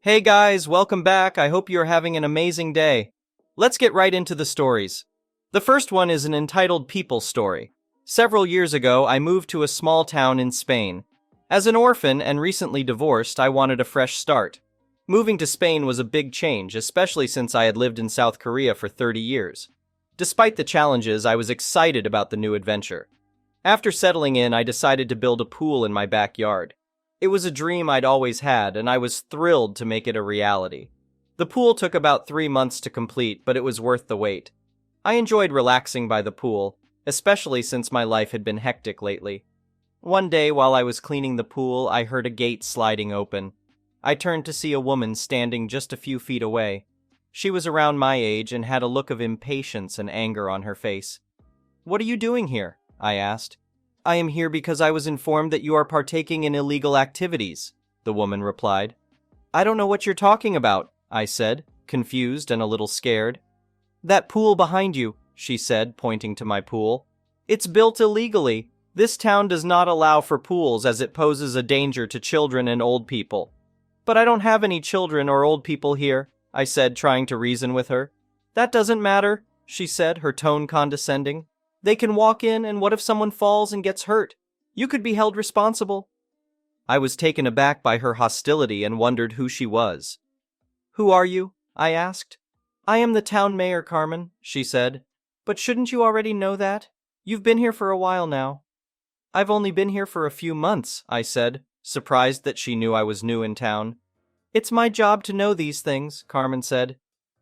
Hey guys, welcome back. I hope you're having an amazing day. Let's get right into the stories. The first one is an entitled People story. Several years ago, I moved to a small town in Spain. As an orphan and recently divorced, I wanted a fresh start. Moving to Spain was a big change, especially since I had lived in South Korea for 30 years. Despite the challenges, I was excited about the new adventure. After settling in, I decided to build a pool in my backyard. It was a dream I'd always had, and I was thrilled to make it a reality. The pool took about 3 months to complete, but it was worth the wait. I enjoyed relaxing by the pool, especially since my life had been hectic lately. One day, while I was cleaning the pool, I heard a gate sliding open. I turned to see a woman standing just a few feet away. She was around my age and had a look of impatience and anger on her face. "What are you doing here?" I asked. "I am here because I was informed that you are partaking in illegal activities," the woman replied. "I don't know what you're talking about," I said, confused and a little scared. "That pool behind you," she said, pointing to my pool. "It's built illegally. This town does not allow for pools as it poses a danger to children and old people." "But I don't have any children or old people here," I said, trying to reason with her. "That doesn't matter," she said, her tone condescending. "They can walk in, and what if someone falls and gets hurt? You could be held responsible." I was taken aback by her hostility and wondered who she was. "Who are you?" I asked. "I am the town mayor, Carmen," she said. "But shouldn't you already know that? You've been here for a while now." "I've only been here for a few months," I said, surprised that she knew I was new in town. "It's my job to know these things," Carmen said.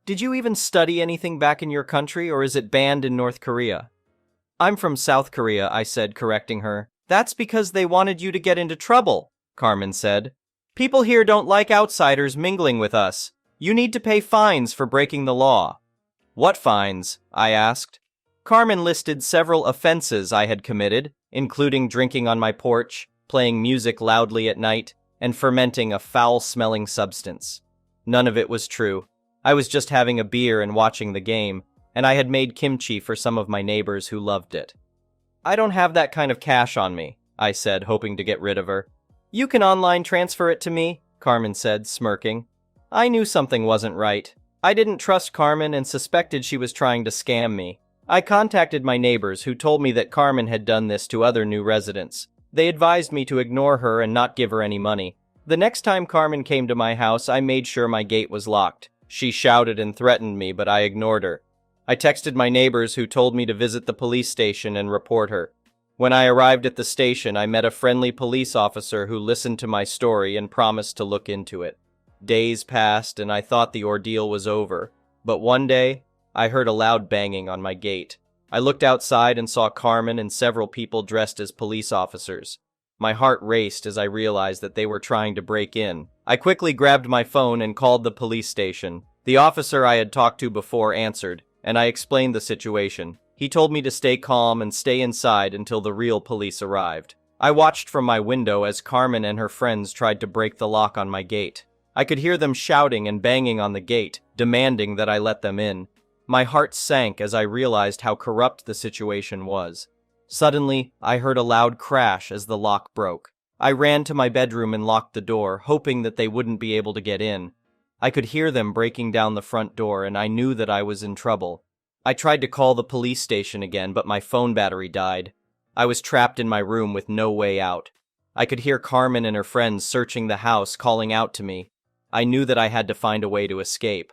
"Did you even study anything back in your country, or is it banned in North Korea?" "I'm from South Korea," I said, correcting her. "That's because they wanted you to get into trouble," Carmen said. "People here don't like outsiders mingling with us. You need to pay fines for breaking the law." "What fines?" I asked. Carmen listed several offenses I had committed, including drinking on my porch, playing music loudly at night, and fermenting a foul-smelling substance. None of it was true. I was just having a beer and watching the game, and I had made kimchi for some of my neighbors who loved it. "I don't have that kind of cash on me," I said, hoping to get rid of her. "You can online transfer it to me," Carmen said, smirking. I knew something wasn't right. I didn't trust Carmen and suspected she was trying to scam me. I contacted my neighbors, who told me that Carmen had done this to other new residents. They advised me to ignore her and not give her any money. The next time Carmen came to my house, I made sure my gate was locked. She shouted and threatened me, but I ignored her. I texted my neighbors, who told me to visit the police station and report her. When I arrived at the station, I met a friendly police officer who listened to my story and promised to look into it. Days passed, and I thought the ordeal was over. But one day, I heard a loud banging on my gate. I looked outside and saw Carmen and several people dressed as police officers. My heart raced as I realized that they were trying to break in. I quickly grabbed my phone and called the police station. The officer I had talked to before answered, and I explained the situation. He told me to stay calm and stay inside until the real police arrived. I watched from my window as Carmen and her friends tried to break the lock on my gate. I could hear them shouting and banging on the gate, demanding that I let them in. My heart sank as I realized how corrupt the situation was. Suddenly, I heard a loud crash as the lock broke. I ran to my bedroom and locked the door, hoping that they wouldn't be able to get in. I could hear them breaking down the front door, and I knew that I was in trouble. I tried to call the police station again, but my phone battery died. I was trapped in my room with no way out. I could hear Carmen and her friends searching the house, calling out to me. I knew that I had to find a way to escape.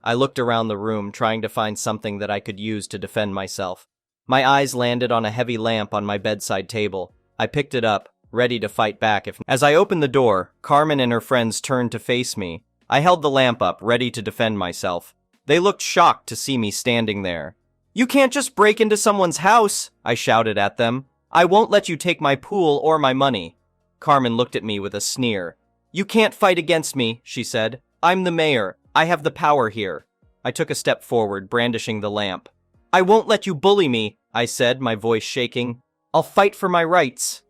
I looked around the room, trying to find something that I could use to defend myself. My eyes landed on a heavy lamp on my bedside table. I picked it up, ready to fight back if... As I opened the door, Carmen and her friends turned to face me. I held the lamp up, ready to defend myself. They looked shocked to see me standing there. "You can't just break into someone's house," I shouted at them. "I won't let you take my pool or my money." Carmen looked at me with a sneer. "You can't fight against me," she said. "I'm the mayor. I have the power here." I took a step forward, brandishing the lamp. "I won't let you bully me," I said, my voice shaking. "I'll fight for my rights."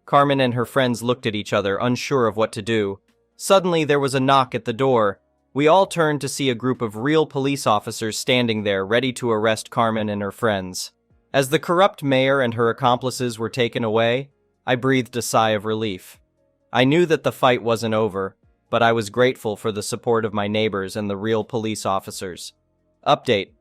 Carmen and her friends looked at each other, unsure of what to do. Suddenly, there was a knock at the door. We all turned to see a group of real police officers standing there, ready to arrest Carmen and her friends. As the corrupt mayor and her accomplices were taken away, I breathed a sigh of relief. I knew that the fight wasn't over, but I was grateful for the support of my neighbors and the real police officers. Update.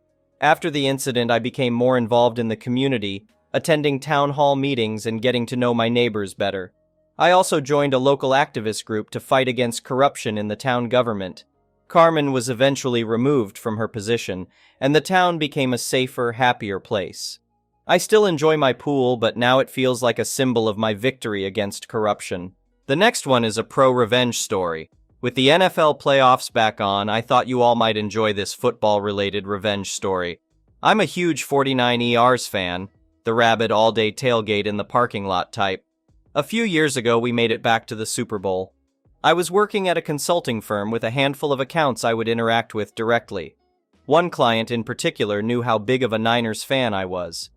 After the incident, I became more involved in the community, attending town hall meetings and getting to know my neighbors better. I also joined a local activist group to fight against corruption in the town government. Carmen was eventually removed from her position, and the town became a safer, happier place. I still enjoy my pool, but now it feels like a symbol of my victory against corruption. The next one is a pro-revenge story. With the NFL playoffs back on, I thought you all might enjoy this football-related revenge story. I'm a huge 49ers fan, the rabid all-day tailgate in the parking lot type. A few years ago, we made it back to the Super Bowl. I was working at a consulting firm with a handful of accounts I would interact with directly. One client in particular knew how big of a Niners fan I was.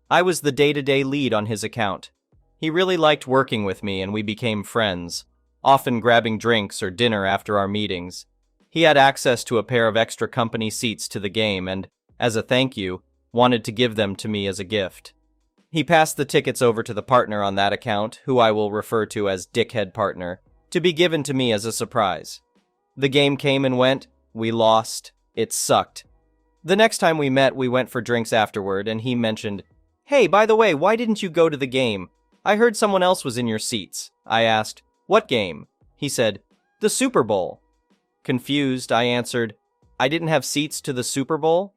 I was the day-to-day lead on his account. He really liked working with me and we became friends, often grabbing drinks or dinner after our meetings. He had access to a pair of extra company seats to the game and, as a thank you, wanted to give them to me as a gift. He passed the tickets over to the partner on that account, who I will refer to as Dickhead Partner, to be given to me as a surprise. The game came and went. We lost. It sucked. The next time we met, we went for drinks afterward, and he mentioned, "Hey, by the way, why didn't you go to the game? I heard someone else was in your seats." I asked, "What game?" He said, "The Super Bowl." Confused, I answered, "I didn't have seats to the Super Bowl?"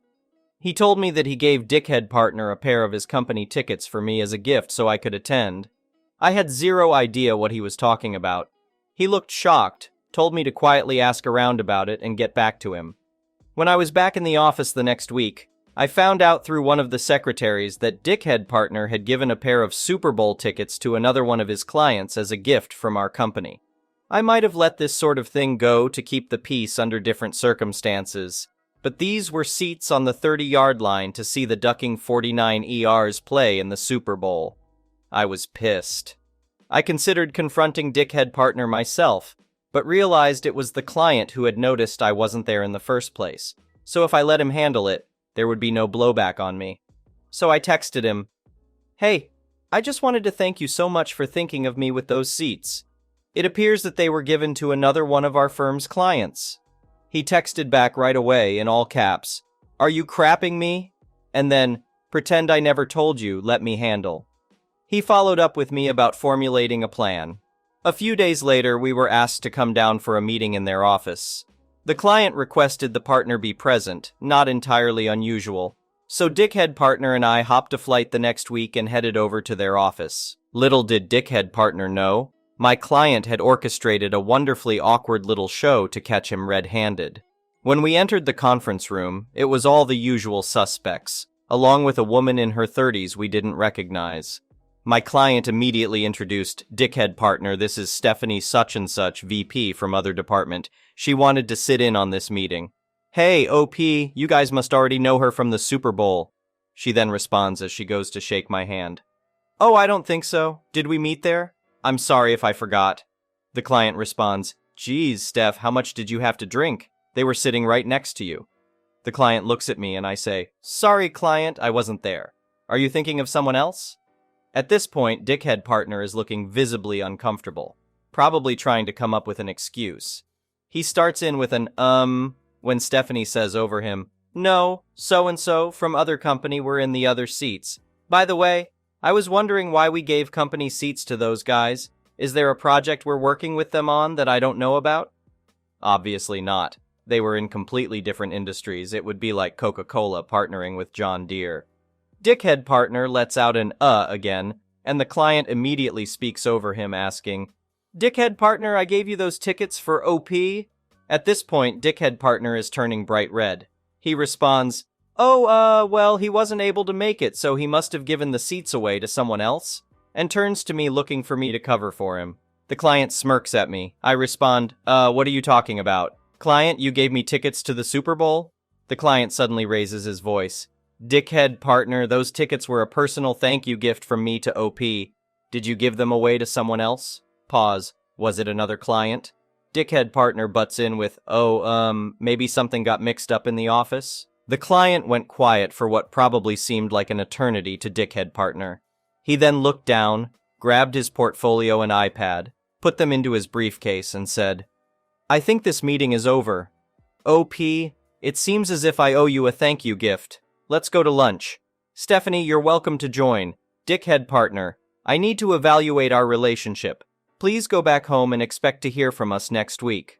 He told me that he gave Dickhead Partner a pair of his company tickets for me as a gift so I could attend. I had zero idea what he was talking about. He looked shocked, told me to quietly ask around about it and get back to him. When I was back in the office the next week, I found out through one of the secretaries that Dickhead Partner had given a pair of Super Bowl tickets to another one of his clients as a gift from our company. I might have let this sort of thing go to keep the peace under different circumstances, but these were seats on the 30-yard line to see the ducking 49ers play in the Super Bowl. I was pissed. I considered confronting Dickhead Partner myself, but realized it was the client who had noticed I wasn't there in the first place, so if I let him handle it, there would be no blowback on me. So I texted him, "Hey, I just wanted to thank you so much for thinking of me with those seats. It appears that they were given to another one of our firm's clients." He texted back right away in all caps, "Are you crapping me?" And then, "Pretend I never told you, let me handle." He followed up with me about formulating a plan. A few days later, we were asked to come down for a meeting in their office. The client requested the partner be present, not entirely unusual. So Dickhead Partner and I hopped a flight the next week and headed over to their office. Little did Dickhead Partner know, my client had orchestrated a wonderfully awkward little show to catch him red-handed. When we entered the conference room, it was all the usual suspects, along with a woman in her 30s we didn't recognize. My client immediately introduced, "Dickhead Partner, this is Stephanie such-and-such, VP from other department. She wanted to sit in on this meeting." "Hey, OP, you guys must already know her from the Super Bowl." She then responds as she goes to shake my hand. "Oh, I don't think so. Did we meet there? I'm sorry if I forgot." The client responds, "Geez, Steph, how much did you have to drink? They were sitting right next to you." The client looks at me and I say, "Sorry, client, I wasn't there. Are you thinking of someone else?" At this point, Dickhead Partner is looking visibly uncomfortable, probably trying to come up with an excuse. He starts in with an when Stephanie says over him, "No, so-and-so from other company were in the other seats. By the way, I was wondering why we gave company seats to those guys. Is there a project we're working with them on that I don't know about?" Obviously not. They were in completely different industries. It would be like Coca-Cola partnering with John Deere. Dickhead Partner lets out an again, and the client immediately speaks over him asking, "Dickhead Partner, I gave you those tickets for OP?" At this point, Dickhead Partner is turning bright red. He responds, "Oh, well, he wasn't able to make it, so he must have given the seats away to someone else," and turns to me looking for me to cover for him. The client smirks at me. I respond, what are you talking about? Client, you gave me tickets to the Super Bowl?" The client suddenly raises his voice. "Dickhead Partner, those tickets were a personal thank you gift from me to OP. Did you give them away to someone else?" Pause. Was it another client? Dickhead Partner butts in with, maybe something got mixed up in the office?" The client went quiet for what probably seemed like an eternity to Dickhead Partner. He then looked down, grabbed his portfolio and iPad, put them into his briefcase, and said, I think this meeting is over. OP, it seems as if I owe you a thank you gift. Let's go to lunch. Stephanie, you're welcome to join. Dickhead partner, I need to evaluate our relationship. Please go back home and expect to hear from us next week.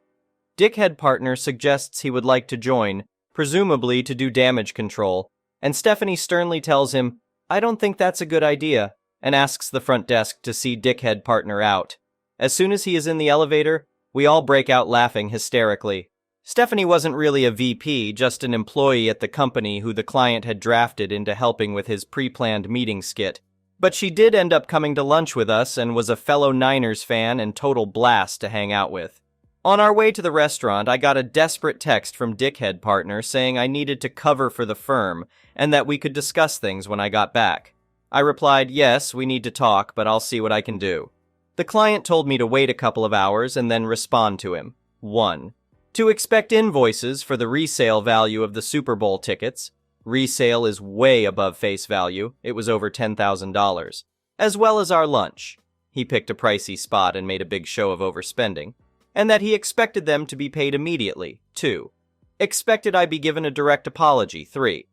Dickhead partner suggests he would like to join, presumably to do damage control, and Stephanie sternly tells him, I don't think that's a good idea, and asks the front desk to see Dickhead partner out. As soon as he is in the elevator, we all break out laughing hysterically. Stephanie wasn't really a VP, just an employee at the company who the client had drafted into helping with his pre-planned meeting skit. But she did end up coming to lunch with us and was a fellow Niners fan and total blast to hang out with. On our way to the restaurant, I got a desperate text from Dickhead partner saying I needed to cover for the firm and that we could discuss things when I got back. I replied, yes, we need to talk, but I'll see what I can do. The client told me to wait a couple of hours and then respond to him. 1. To expect invoices for the resale value of the Super Bowl tickets. Resale is way above face value. It was over $10,000. As well as our lunch. He picked a pricey spot and made a big show of overspending. And that he expected them to be paid immediately. 2. Expected I be given a direct apology. 3.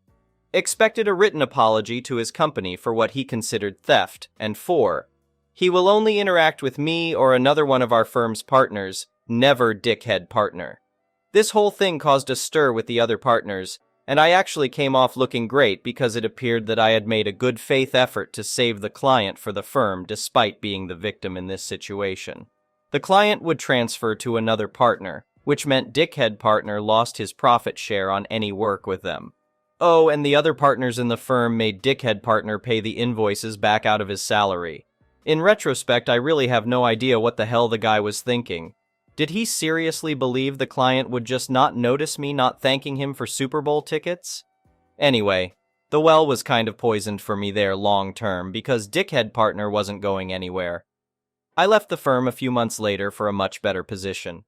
Expected a written apology to his company for what he considered theft. And 4. He will only interact with me or another one of our firm's partners, never Dickhead partner. This whole thing caused a stir with the other partners, and I actually came off looking great because it appeared that I had made a good faith effort to save the client for the firm despite being the victim in this situation. The client would transfer to another partner, which meant Dickhead partner lost his profit share on any work with them. Oh, and the other partners in the firm made Dickhead partner pay the invoices back out of his salary. In retrospect, I really have no idea what the hell the guy was thinking. Did he seriously believe the client would just not notice me not thanking him for Super Bowl tickets? Anyway, the well was kind of poisoned for me there long term because Dickhead partner wasn't going anywhere. I left the firm a few months later for a much better position.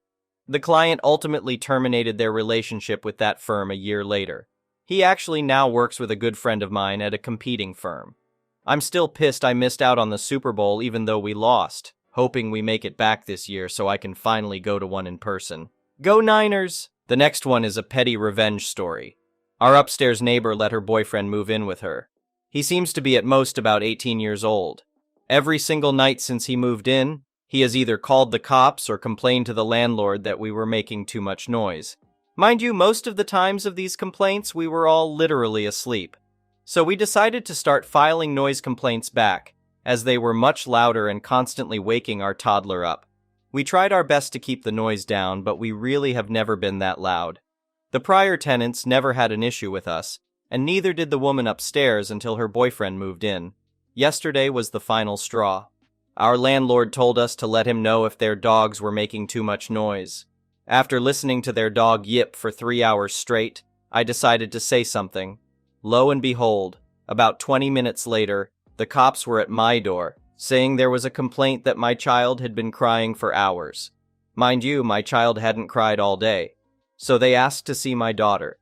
The client ultimately terminated their relationship with that firm a year later. He actually now works with a good friend of mine at a competing firm. I'm still pissed I missed out on the Super Bowl even though we lost, hoping we make it back this year so I can finally go to one in person. Go Niners! The next one is a petty revenge story. Our upstairs neighbor let her boyfriend move in with her. He seems to be at most about 18 years old. Every single night since he moved in, he has either called the cops or complained to the landlord that we were making too much noise. Mind you, most of the times of these complaints, we were all literally asleep. So we decided to start filing noise complaints back, as they were much louder and constantly waking our toddler up. We tried our best to keep the noise down, but we really have never been that loud. The prior tenants never had an issue with us, and neither did the woman upstairs until her boyfriend moved in. Yesterday was the final straw. Our landlord told us to let him know if their dogs were making too much noise. After listening to their dog yip for 3 hours straight, I decided to say something. Lo and behold, about 20 minutes later, the cops were at my door, saying there was a complaint that my child had been crying for hours. Mind you, my child hadn't cried all day, so they asked to see my daughter.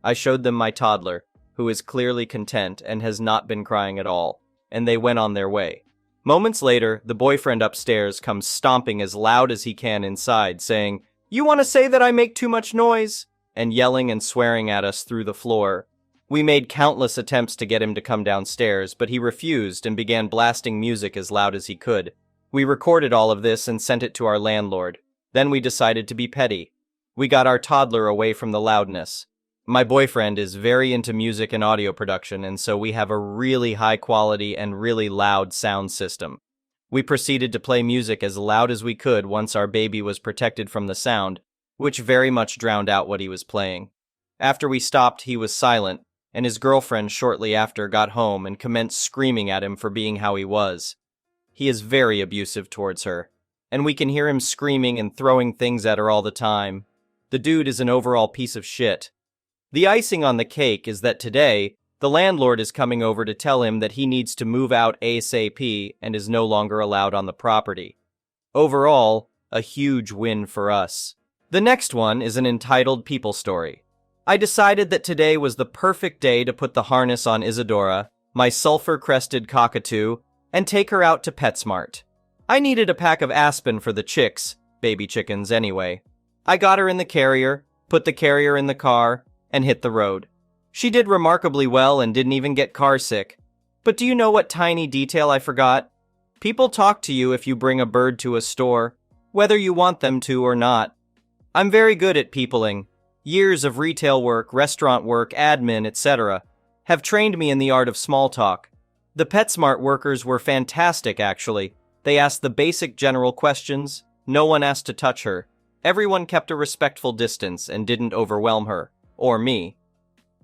I showed them my toddler, who is clearly content and has not been crying at all, and they went on their way. Moments later, the boyfriend upstairs comes stomping as loud as he can inside, saying, "You want to say that I make too much noise?" and yelling and swearing at us through the floor. We made countless attempts to get him to come downstairs, but he refused and began blasting music as loud as he could. We recorded all of this and sent it to our landlord. Then we decided to be petty. We got our toddler away from the loudness. My boyfriend is very into music and audio production, and so we have a really high quality and really loud sound system. We proceeded to play music as loud as we could once our baby was protected from the sound, which very much drowned out what he was playing. After we stopped, he was silent, and his girlfriend shortly after got home and commenced screaming at him for being how he was. He is very abusive towards her, and we can hear him screaming and throwing things at her all the time. The dude is an overall piece of shit. The icing on the cake is that today, the landlord is coming over to tell him that he needs to move out ASAP and is no longer allowed on the property. Overall, a huge win for us. The next one is an entitled people story. I decided that today was the perfect day to put the harness on Isadora, my sulfur-crested cockatoo, and take her out to PetSmart. I needed a pack of Aspen for the chicks, baby chickens anyway. I got her in the carrier, put the carrier in the car, and hit the road. She did remarkably well and didn't even get car sick. But do you know what tiny detail I forgot? People talk to you if you bring a bird to a store, whether you want them to or not. I'm very good at peopling. Years of retail work, restaurant work, admin, etc. have trained me in the art of small talk. The PetSmart workers were fantastic, actually. They asked the basic general questions. No one asked to touch her. Everyone kept a respectful distance and didn't overwhelm her. Or me.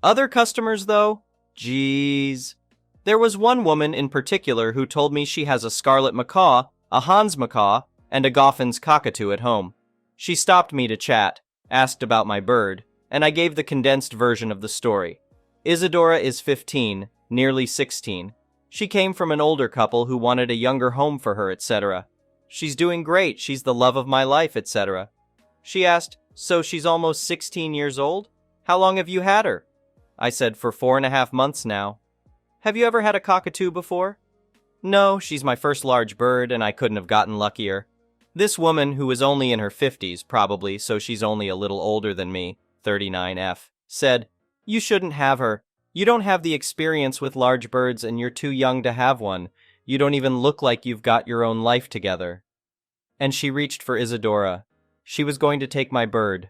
Other customers, though? Jeez. There was one woman in particular who told me she has a scarlet macaw, a Hans macaw, and a Goffin's cockatoo at home. She stopped me to chat, asked about my bird, and I gave the condensed version of the story. Isadora is 15, nearly 16. She came from an older couple who wanted a younger home for her, etc. She's doing great, she's the love of my life, etc. She asked, so she's almost 16 years old? How long have you had her? I said, for 4.5 months now. Have you ever had a cockatoo before? No, she's my first large bird, and I couldn't have gotten luckier. This woman, who is only in her 50s, probably, so she's only a little older than me, 39F, said, you shouldn't have her. You don't have the experience with large birds, and you're too young to have one. You don't even look like you've got your own life together. And she reached for Isadora. She was going to take my bird.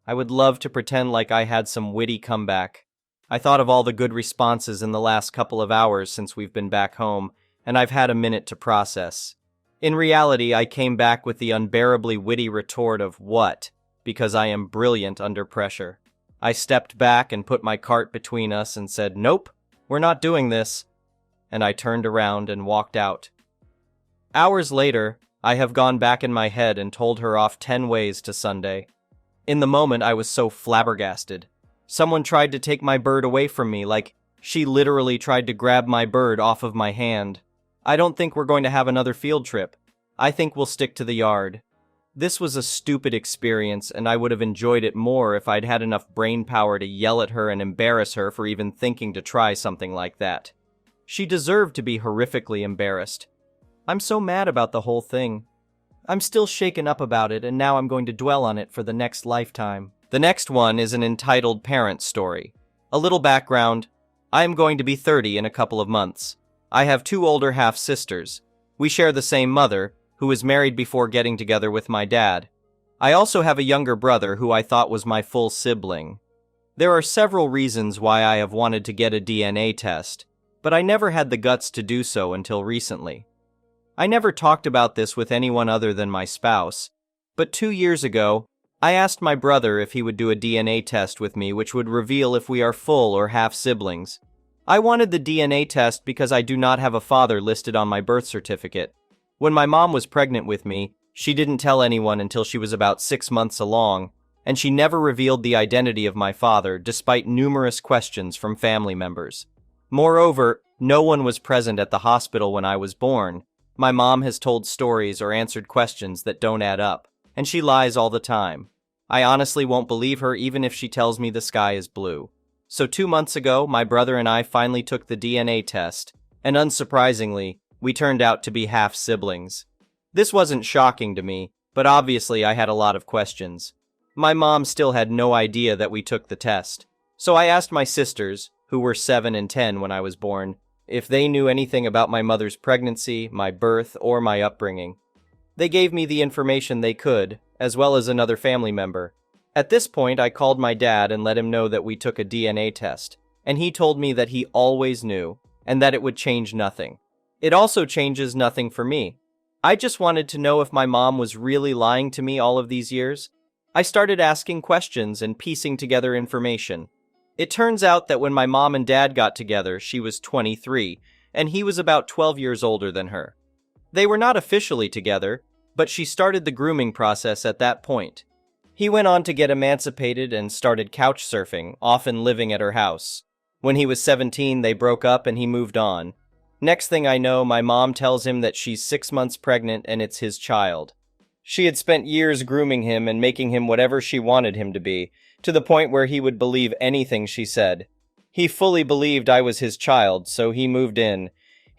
I would love to pretend like I had some witty comeback. I thought of all the good responses in the last couple of hours since we've been back home, and I've had a minute to process. In reality, I came back with the unbearably witty retort of what, because I am brilliant under pressure. I stepped back and put my cart between us and said, nope, we're not doing this. And I turned around and walked out. Hours later, I have gone back in my head and told her off 10 ways to Sunday. In the moment, I was so flabbergasted. Someone tried to take my bird away from me, like she literally tried to grab my bird off of my hand. I don't think we're going to have another field trip. I think we'll stick to the yard. This was a stupid experience, and I would have enjoyed it more if I'd had enough brain power to yell at her and embarrass her for even thinking to try something like that. She deserved to be horrifically embarrassed. I'm so mad about the whole thing. I'm still shaken up about it, and now I'm going to dwell on it for the next lifetime. The next one is an entitled parent story. A little background. I am going to be 30 in a couple of months. I have 2 older half-sisters. We share the same mother, who was married before getting together with my dad. I also have a younger brother who I thought was my full sibling. There are several reasons why I have wanted to get a DNA test, but I never had the guts to do so until recently. I never talked about this with anyone other than my spouse, but 2 years ago, I asked my brother if he would do a DNA test with me which would reveal if we are full or half siblings. I wanted the DNA test because I do not have a father listed on my birth certificate. When my mom was pregnant with me, she didn't tell anyone until she was about 6 months along, and she never revealed the identity of my father despite numerous questions from family members. Moreover, no one was present at the hospital when I was born. My mom has told stories or answered questions that don't add up, and she lies all the time. I honestly won't believe her even if she tells me the sky is blue. So 2 months ago, my brother and I finally took the DNA test, and unsurprisingly, we turned out to be half-siblings. This wasn't shocking to me, but obviously I had a lot of questions. My mom still had no idea that we took the test. So I asked my sisters, who were 7 and 10 when I was born, if they knew anything about my mother's pregnancy, my birth, or my upbringing. They gave me the information they could, as well as another family member. At this point, I called my dad and let him know that we took a DNA test, and he told me that he always knew, and that it would change nothing. It also changes nothing for me. I just wanted to know if my mom was really lying to me all of these years. I started asking questions and piecing together information. It turns out that when my mom and dad got together, she was 23, and he was about 12 years older than her. They were not officially together, but she started the grooming process at that point. He went on to get emancipated and started couch surfing, often living at her house. When he was 17, they broke up and he moved on. Next thing I know, my mom tells him that she's 6 months pregnant and it's his child. She had spent years grooming him and making him whatever she wanted him to be, to the point where he would believe anything she said. He fully believed I was his child, so he moved in.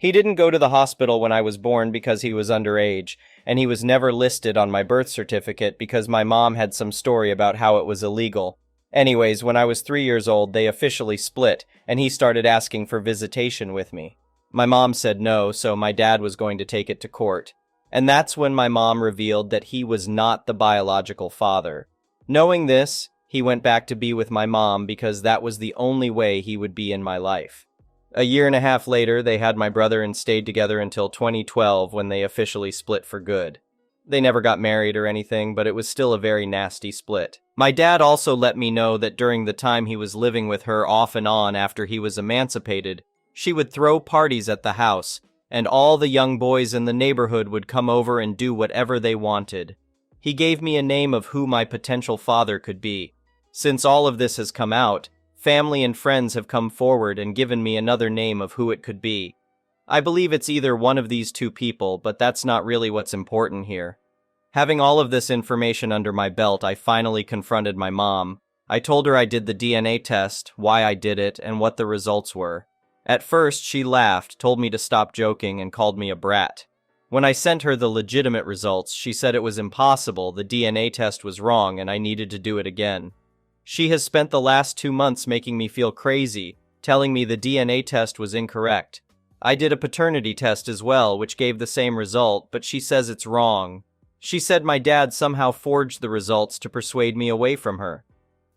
He didn't go to the hospital when I was born because he was underage, and he was never listed on my birth certificate because my mom had some story about how it was illegal. Anyways, when I was 3 years old, they officially split, and he started asking for visitation with me. My mom said no, so my dad was going to take it to court. And that's when my mom revealed that he was not the biological father. Knowing this, he went back to be with my mom because that was the only way he would be in my life. A year and a half later, they had my brother and stayed together until 2012 when they officially split for good. They never got married or anything, but it was still a very nasty split. My dad also let me know that during the time he was living with her off and on after he was emancipated, she would throw parties at the house, and all the young boys in the neighborhood would come over and do whatever they wanted. He gave me a name of who my potential father could be. Since all of this has come out, family and friends have come forward and given me another name of who it could be. I believe it's either one of these two people, but that's not really what's important here. Having all of this information under my belt, I finally confronted my mom. I told her I did the DNA test, why I did it, and what the results were. At first, she laughed, told me to stop joking, and called me a brat. When I sent her the legitimate results, she said it was impossible, the DNA test was wrong, and I needed to do it again. She has spent the last 2 months making me feel crazy, telling me the DNA test was incorrect. I did a paternity test as well, which gave the same result, but she says it's wrong. She said my dad somehow forged the results to persuade me away from her.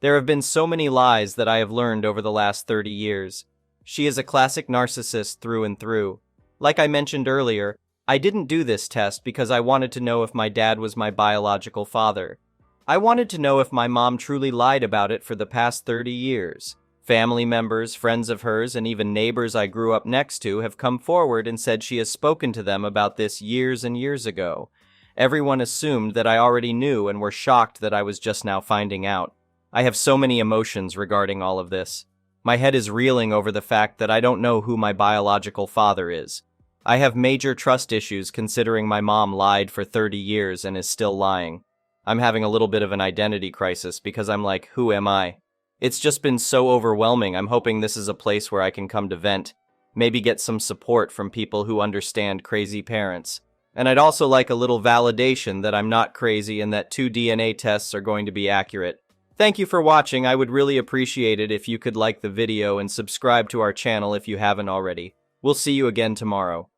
There have been so many lies that I have learned over the last 30 years. She is a classic narcissist through and through. Like I mentioned earlier, I didn't do this test because I wanted to know if my dad was my biological father. I wanted to know if my mom truly lied about it for the past 30 years. Family members, friends of hers, and even neighbors I grew up next to have come forward and said she has spoken to them about this years and years ago. Everyone assumed that I already knew and were shocked that I was just now finding out. I have so many emotions regarding all of this. My head is reeling over the fact that I don't know who my biological father is. I have major trust issues considering my mom lied for 30 years and is still lying. I'm having a little bit of an identity crisis because I'm like, who am I? It's just been so overwhelming. I'm hoping this is a place where I can come to vent, maybe get some support from people who understand crazy parents. And I'd also like a little validation that I'm not crazy and that 2 DNA tests are going to be accurate. Thank you for watching. I would really appreciate it if you could like the video and subscribe to our channel if you haven't already. We'll see you again tomorrow.